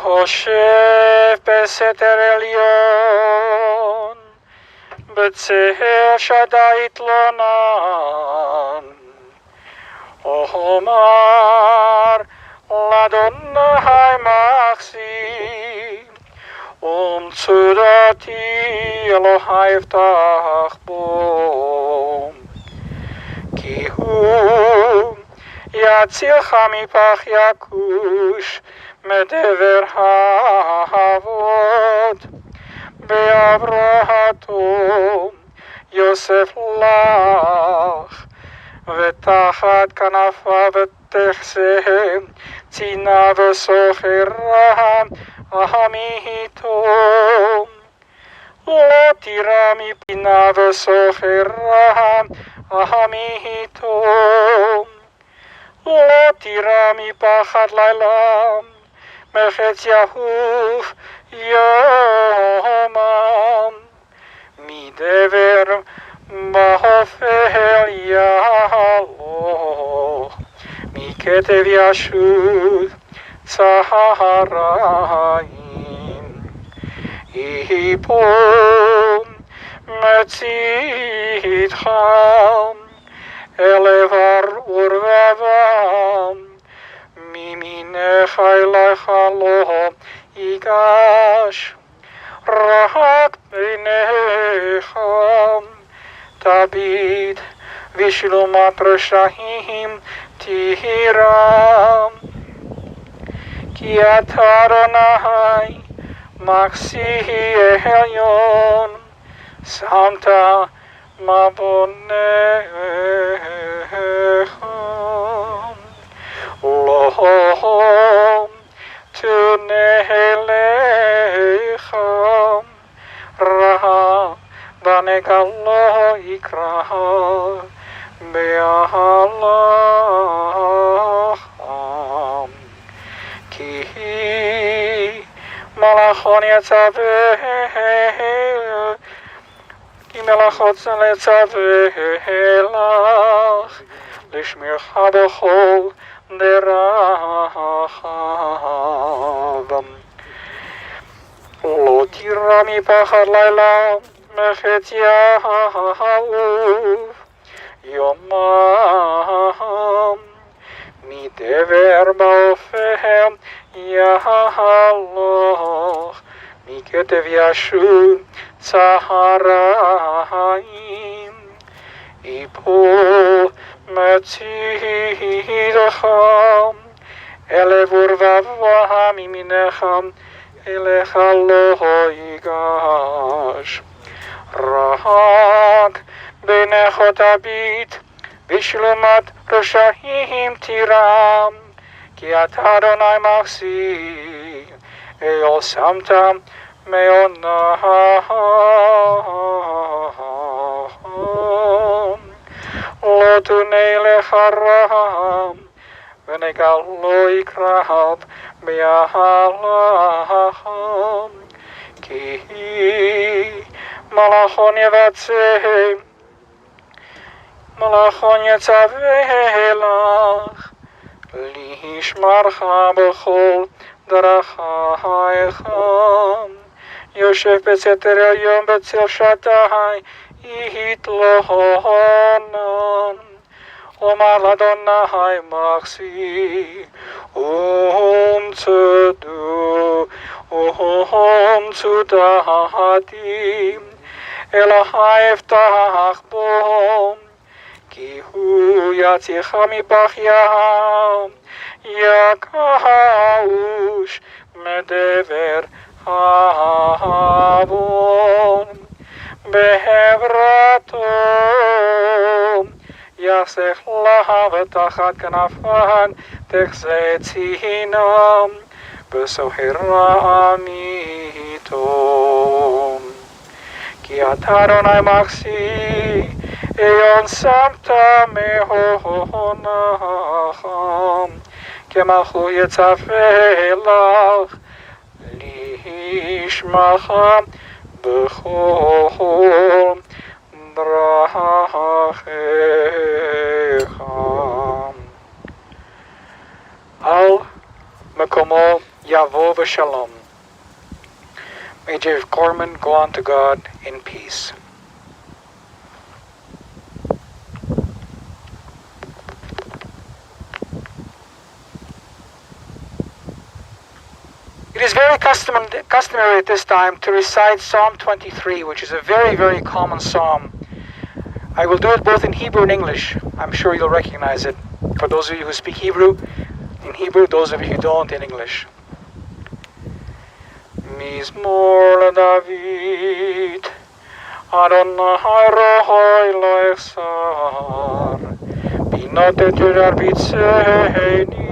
יושב בסתר עליון, בצל שדי יתלונן. אומר לאדוני מחסי, ומצודתי אלוהי אבטח בו. כי הוא יצילך מפח יכוש, מדבר האבות, בהברתו יוסף לך, ותחת כנפיו תחסה צינה וסוחרה עמיתו. לא תירא מפינה וסוחרה עמיתו. לא תירא מפחד לילה, מחץ יהוף יומם. מדבר באופל יהלוך, מכתב ישוט צהריים. יפול מצדך אל עבר ורבם, מימינך אליך לא ייגש. רק בעיניך תביט, ושלומת רשעים תירא. כי אתה אדוני מחסי עליון, שמת מבונך. לא תנהלך, רע בנגע לא יקרא בהלכה. כי מלאכון יצווה, כי מלאכות לצווה לך, לשמירך בכל דרכיו. לא תירא מפחד לילה, מחץ יהוף יומם. מדבר באופל יהלוך, מכתב ישוט צהריים. יפול מצדך אל עבור ורבם, מימינך אליך לא ייגש. רק בעיניך תביט, בשלומת רשעים תירא. כי אתה אדוני מחסי, אל שמת מעונם. לא תונה לך רע, ונגע לא יקרב בהלכה. כי מלאכון יבצע, מלאכון יצווה לך, לשמרך בכל דרכיך. יושב בסתר עליון, בצל שדי יתלונן. אומר לאדוני מחסי, ומצודתי אלוהי אבטח בו. כי הוא יצילך מפח יכוש, מדבר האבות, בהברתו יחסך לה, ותחת כנפיו תחסה צינה וסוחרה עמיתו. כי אתה אדוני מחסי, עליון שמת מעונך. כמלכות יצווה לך, לשמך בכל דרכיך. על מקומו Yavo v'shalom. May Jeff Korman go on to God in peace. It is very customary at this time to recite Psalm 23, which is a very, very common psalm. I will do it both in Hebrew and English. I'm sure you'll recognize it. For those of you who speak Hebrew, in Hebrew, those of you who don't, in English. Mizmor David, Adonai rohoi lo echsar, binotet yurar bitzeini,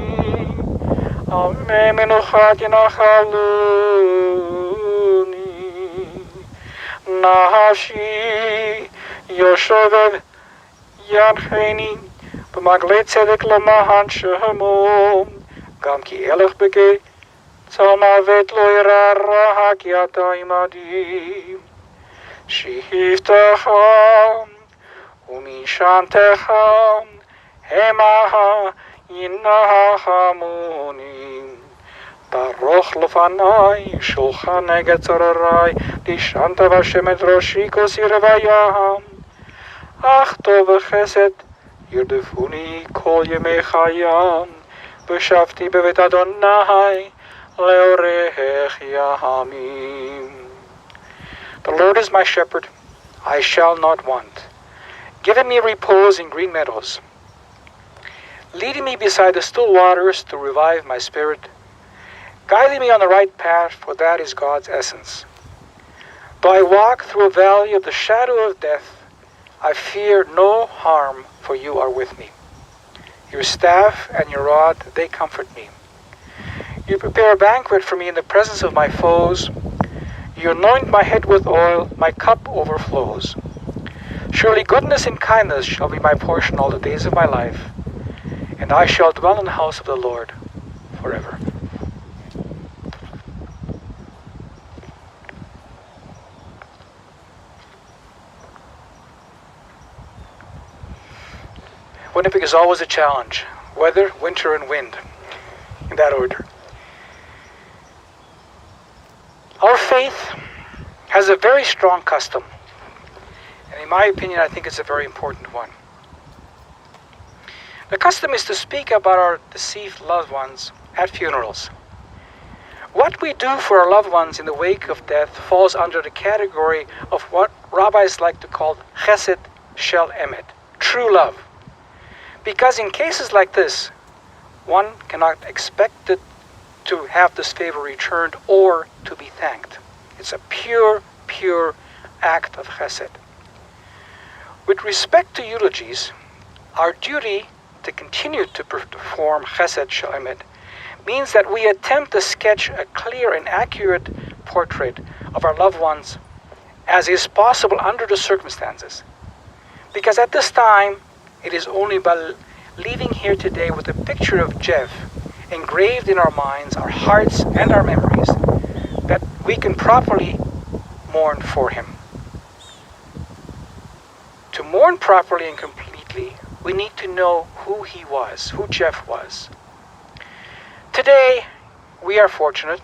Ame menuchat yanachaluni, Nafshi yoshevet yancheni, b'magle tzedek lamahan shemo, gam ki elech begei, tzalmavet lo irara ki ata imadi, shihivtecha, umishantecha, hemaha, Yinahamuni Baruch Lofanai Shulchan Egetzarai Dishanta Vashemet Roshiko Sirvayam Ach Tov Chesed Yurdefuni Kol Yemei Chayam V'shavti Bevet Adonai Leorech Yahamim. The Lord is my shepherd, I shall not want. Giving me repose in green meadows, leading me beside the still waters to revive my spirit, guiding me on the right path, for that is God's essence. Though I walk through a valley of the shadow of death, I fear no harm, for you are with me. Your staff and your rod, they comfort me. You prepare a banquet for me in the presence of my foes. You anoint my head with oil, my cup overflows. Surely goodness and kindness shall be my portion all the days of my life, and I shall dwell in the house of the Lord forever. Winnipeg is always a challenge. Weather, winter, and wind. In that order. Our faith has a very strong custom. And in my opinion, I think it's a very important one. The custom is to speak about our deceased loved ones at funerals. What we do for our loved ones in the wake of death falls under the category of what rabbis like to call chesed shel emet, true love. Because in cases like this, one cannot expect it to have this favor returned or to be thanked. It's a pure act of chesed. With respect to eulogies, our duty to continue to perform chesed shel emet means that we attempt to sketch a clear and accurate portrait of our loved ones as is possible under the circumstances. Because at this time, it is only by leaving here today with a picture of Jeff engraved in our minds, our hearts, and our memories that we can properly mourn for him. To mourn properly and completely, we need to know who he was, who Jeff was. Today, we are fortunate,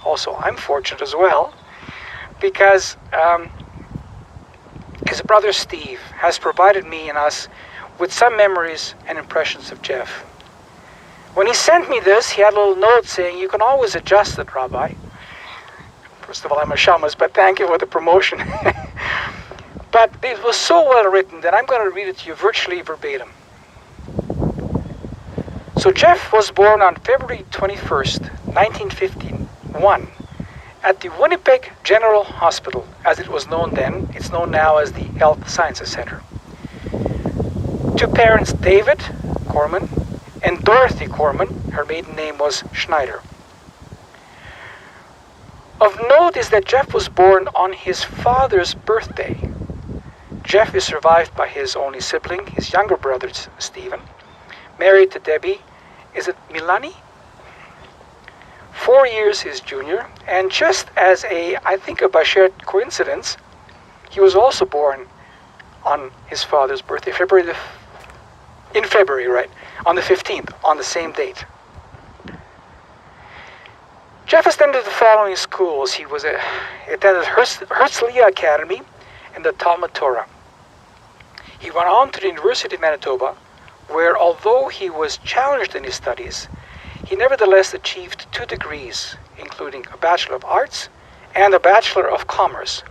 also I'm fortunate as well, because his brother Steve has provided me and us with some memories and impressions of Jeff. When he sent me this, he had a little note saying, "You can always adjust it, Rabbi." First of all, I'm a shamus, but thank you for the promotion. But it was so well written that I'm going to read it to you virtually verbatim. So Jeff was born on February 21st, 1951, at the Winnipeg General Hospital, as it was known then. It's known now as the Health Sciences Center. To parents David Korman and Dorothy Korman, her maiden name was Schneider. Of note is that Jeff was born on his father's birthday. Jeff is survived by his only sibling, his younger brother Stephen, married to Debbie, is it Milani? 4 years his junior, and just as I think a Bashert coincidence, he was also born on his father's birthday, on the 15th, on the same date. Jeff attended the following schools. He attended Herzliya Academy and the Talmud Torah. He went on to the University of Manitoba, where although he was challenged in his studies, he nevertheless achieved 2 degrees, including a Bachelor of Arts and a Bachelor of Commerce.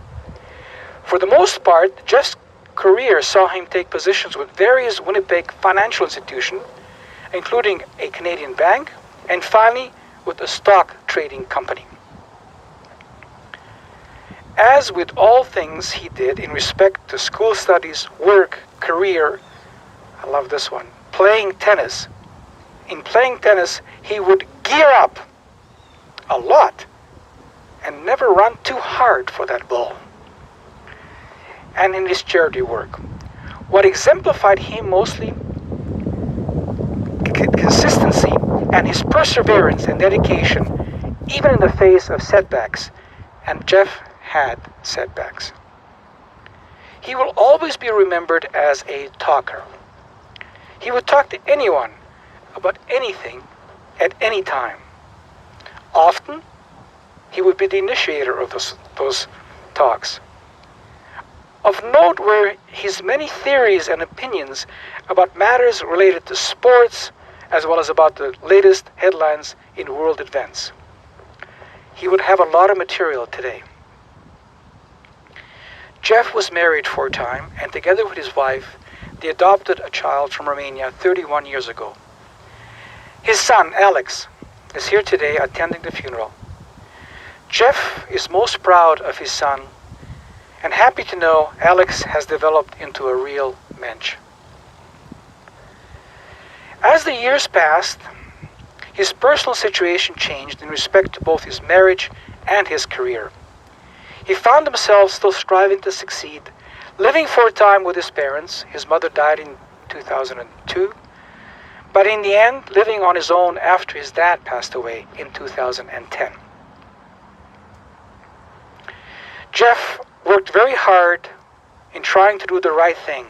For the most part, Jeff's career saw him take positions with various Winnipeg financial institutions, including a Canadian bank, and finally with a stock trading company. As with all things he did in respect to school studies, work, career, I love this one, playing tennis. In playing tennis, he would gear up a lot and never run too hard for that ball. And in his charity work, what exemplified him mostly, consistency and his perseverance and dedication, even in the face of setbacks, and Jeff had setbacks. He will always be remembered as a talker. He would talk to anyone about anything at any time. Often, he would be the initiator of those talks. Of note were his many theories and opinions about matters related to sports, as well as about the latest headlines in world events. He would have a lot of material today. Jeff was married for a time, and together with his wife, they adopted a child from Romania 31 years ago. His son, Alex, is here today attending the funeral. Jeff is most proud of his son and happy to know Alex has developed into a real mensch. As the years passed, his personal situation changed in respect to both his marriage and his career. He found himself still striving to succeed, living for a time with his parents. His mother died in 2002, but in the end, living on his own after his dad passed away in 2010. Jeff worked very hard in trying to do the right thing,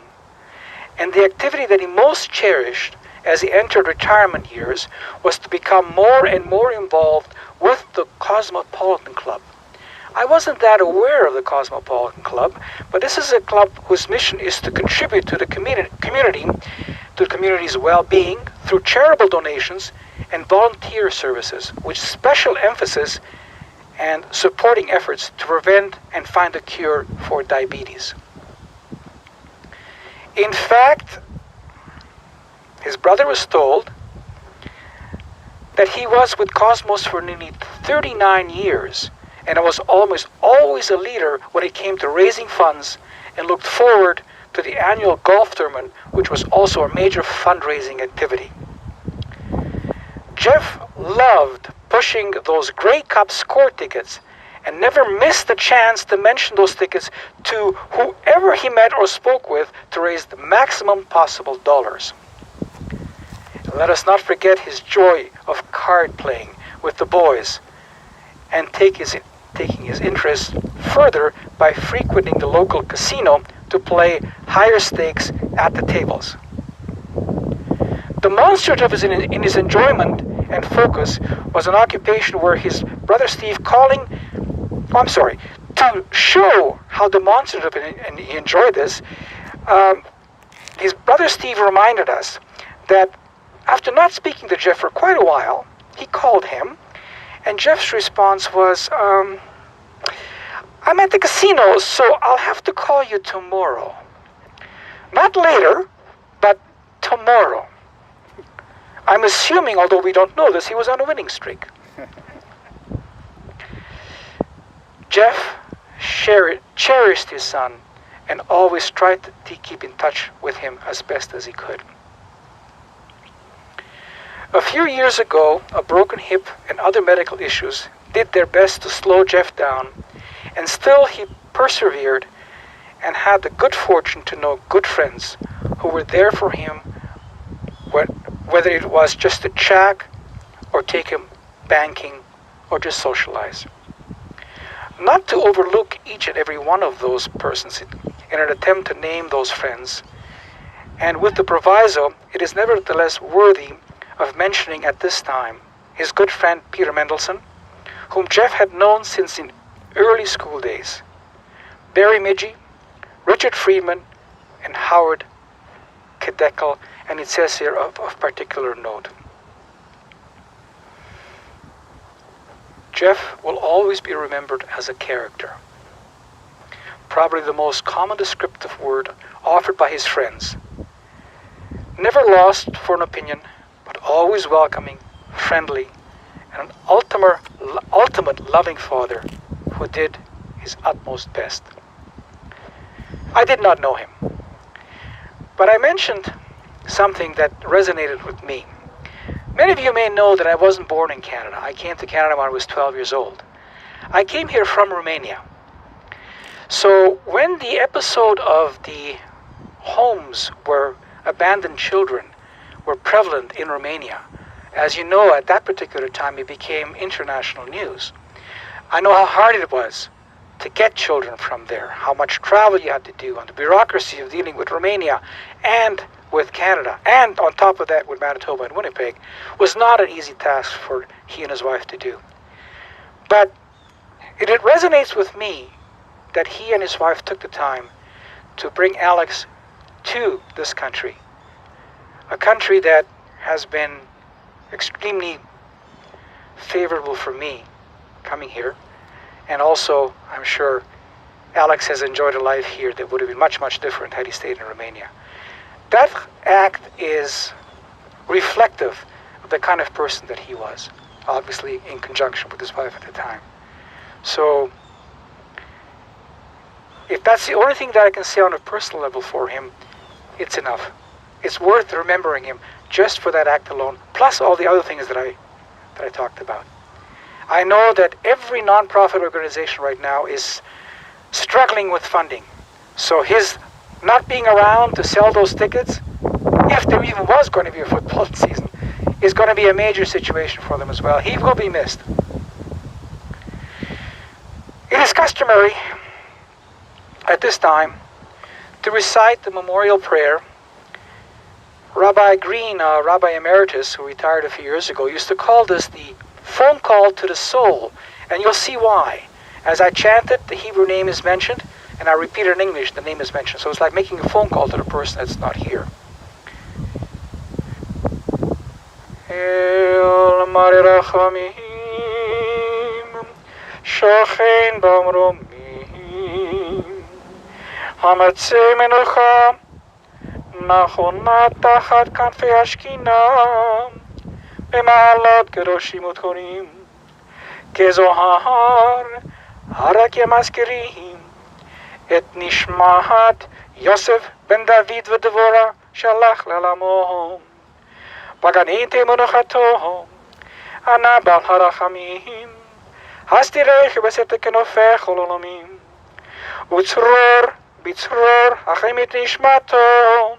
and the activity that he most cherished as he entered retirement years was to become more and more involved with the Cosmopolitan Club. I wasn't that aware of the Cosmopolitan Club, but this is a club whose mission is to contribute to the community, to the community's well-being through charitable donations and volunteer services, with special emphasis and supporting efforts to prevent and find a cure for diabetes. In fact, his brother was told that he was with Cosmos for nearly 39 years, and was almost always a leader when it came to raising funds, and looked forward to the annual golf tournament, which was also a major fundraising activity. Jeff loved pushing those Grey Cup score tickets and never missed a chance to mention those tickets to whoever he met or spoke with to raise the maximum possible dollars. Let us not forget his joy of card playing with the boys, and taking his interest further by frequenting the local casino to play higher stakes at the tables. Demonstrative in his enjoyment and focus was an occupation where his brother Steve to show how demonstrative and he enjoyed this, his brother Steve reminded us that after not speaking to Jeff for quite a while, he called him, and Jeff's response was, I'm at the casino, so I'll have to call you tomorrow. Not later, but tomorrow. I'm assuming, although we don't know this, he was on a winning streak. Jeff cherished his son and always tried to keep in touch with him as best as he could. A few years ago, a broken hip and other medical issues did their best to slow Jeff down, and still he persevered and had the good fortune to know good friends who were there for him, whether it was just to chat or take him banking or just socialize. Not to overlook each and every one of those persons in an attempt to name those friends, and with the proviso, it is nevertheless worthy of mentioning at this time his good friend Peter Mendelson, whom Jeff had known since in early school days. Barry Midgie, Richard Friedman, and Howard Kedekel, and it says here of particular note. Jeff will always be remembered as a character. Probably the most common descriptive word offered by his friends. Never lost for an opinion, but always welcoming, friendly, and an ultimate loving father who did his utmost best. I did not know him, but I mentioned something that resonated with me. Many of you may know that I wasn't born in Canada. I came to Canada when I was 12 years old. I came here from Romania. So when the episode of the homes where abandoned children were prevalent in Romania, as you know, at that particular time it became international news. I know how hard it was to get children from there, how much travel you had to do, and the bureaucracy of dealing with Romania and with Canada, and on top of that with Manitoba and Winnipeg, was not an easy task for he and his wife to do. But it resonates with me that he and his wife took the time to bring Alex to this country, a country that has been extremely favorable for me coming here, and also I'm sure Alex has enjoyed a life here that would have been much, much different had he stayed in Romania. That act is reflective of the kind of person that he was, obviously in conjunction with his wife at the time. So if that's the only thing that I can say on a personal level for him, it's enough. It's worth remembering him just for that act alone, plus all the other things that I talked about. I know that every nonprofit organization right now is struggling with funding. So his not being around to sell those tickets, if there even was going to be a football season, is going to be a major situation for them as well. He will be missed. It is customary at this time to recite the memorial prayer. Rabbi Green, Rabbi Emeritus, who retired a few years ago, used to call this the phone call to the soul, and you'll see why. As I chant it, the Hebrew name is mentioned, and I repeat it in English, the name is mentioned. So it's like making a phone call to the person that's not here. El Marirachamim Shochein Bamromim Hamatzei Menucha Nachonat Tachat Kanfei Ashkinam B'ma'alat Kedoshim Utchonim Kezohar Harak Yamaskirim Et Nishmahat Yosef ben David v'Devora Shalach L'Alamo Paganite Monochato Ana Bal Harachamim Hastirech V'Sete Kenofech Ololomim Utzror Bitzror Achemit Nishmato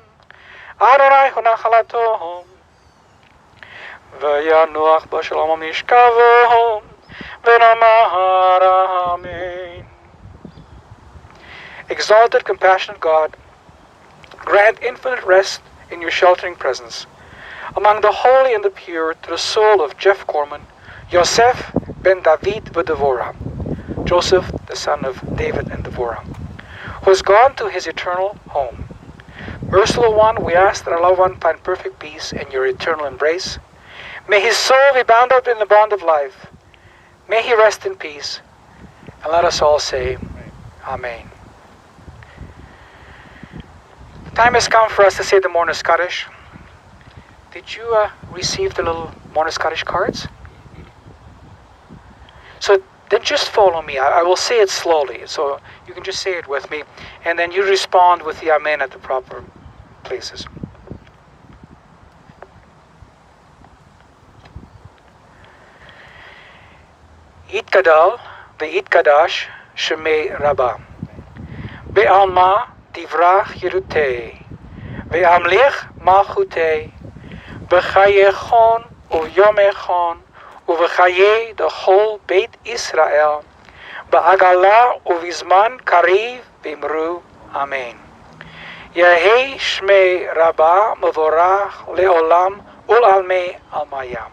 Adonai Honachalato V'Yanuach B'Shalom Nishkavo V'Namar Amen. Exalted, compassionate God, grant infinite rest in your sheltering presence among the holy and the pure to the soul of Jeff Korman, Yosef ben David v'Devora, Joseph the son of David and Devorah, who has gone to his eternal home. Merciful One, we ask that our loved one find perfect peace in your eternal embrace. May his soul be bound up in the bond of life. May he rest in peace. And let us all say, Amen. The time has come for us to say the Morning Scottish. Did you receive the little Morning Scottish cards? So then just follow me. I will say it slowly, so you can just say it with me, and then you respond with the Amen at the proper places. Yitkadal ve'yitkadash shemei Rabbah be'alma divrach Yerutei ve'amlich malchutei v'chayechon u'yomechon u'v'chayei the whole Beit Israel ba'agala u'vizman kariv v'imru Amen. Yehei shmei Rabbah mevorach le'olam ul'almei almayam.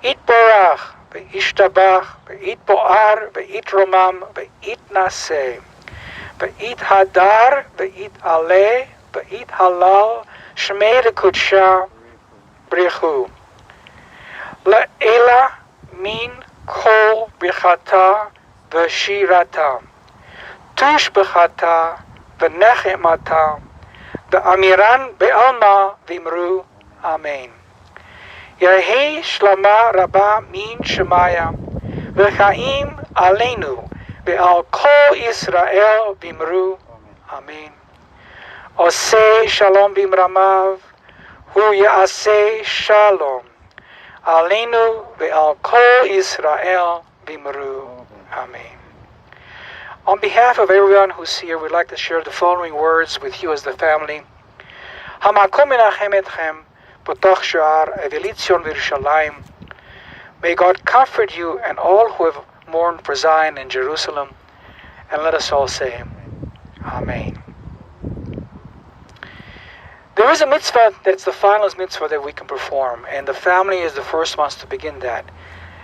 Itborach וישתבח, ויתבואר, ויתרומם, ויתנשא, ויתהדר, ויתעלה, ויתהלל, שמי לקודשה ברכו. לעילה מן כל ברכתה ושירתה, תושבחתה ונחמתה, ואמירן בעלמא ואמרו אמן. יהי שלמה רבה מן שמיה, וחיים עלינו ועל כל ישראל ואמרו אמן. עושה שלום במרמיו, הוא יעשה שלום עלינו ועל כל ישראל ואמרו amen. On behalf of everyone who's here, we'd like to share the following words with you as the family. המקום מנחם אתכם בתוך שער אבלי ציון וירושלים. May God comfort you and all who have mourned for Zion and Jerusalem. And let us all say, Amen. There is a mitzvah that's the finalist mitzvah that we can perform, and the family is the first ones to begin that.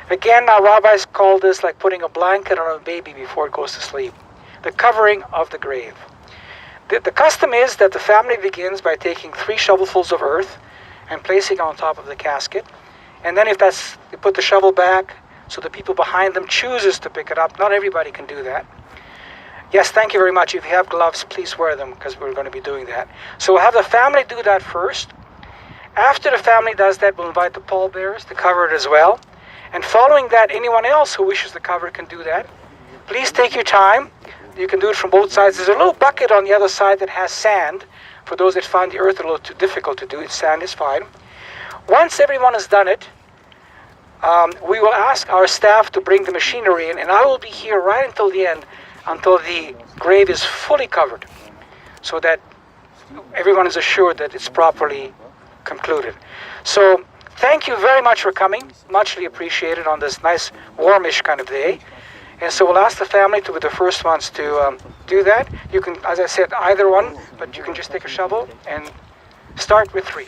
Again, our rabbis call this like putting a blanket on a baby before it goes to sleep. The covering of the grave. The custom is that the family begins by taking 3 shovelfuls of earth and placing it on top of the casket. And then if that's, they put the shovel back so the people behind them chooses to pick it up. Not everybody can do that. Yes, thank you very much. If you have gloves, please wear them because we're going to be doing that. So we'll have the family do that first. After the family does that, we'll invite the pallbearers to cover it as well. And following that, anyone else who wishes to cover it can do that. Please take your time. You can do it from both sides. There's a little bucket on the other side that has sand. For those that find the earth a little too difficult to do it, sand is fine. Once everyone has done it, we will ask our staff to bring the machinery in, and I will be here right until the end, until the grave is fully covered, so that everyone is assured that it's properly concluded. So thank you very much for coming, muchly appreciated on this nice warmish kind of day. And so we'll ask the family to be the first ones to do that. You can, as I said, either one, but you can just take a shovel and start with 3.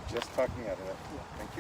Just talking out of it. Thank you.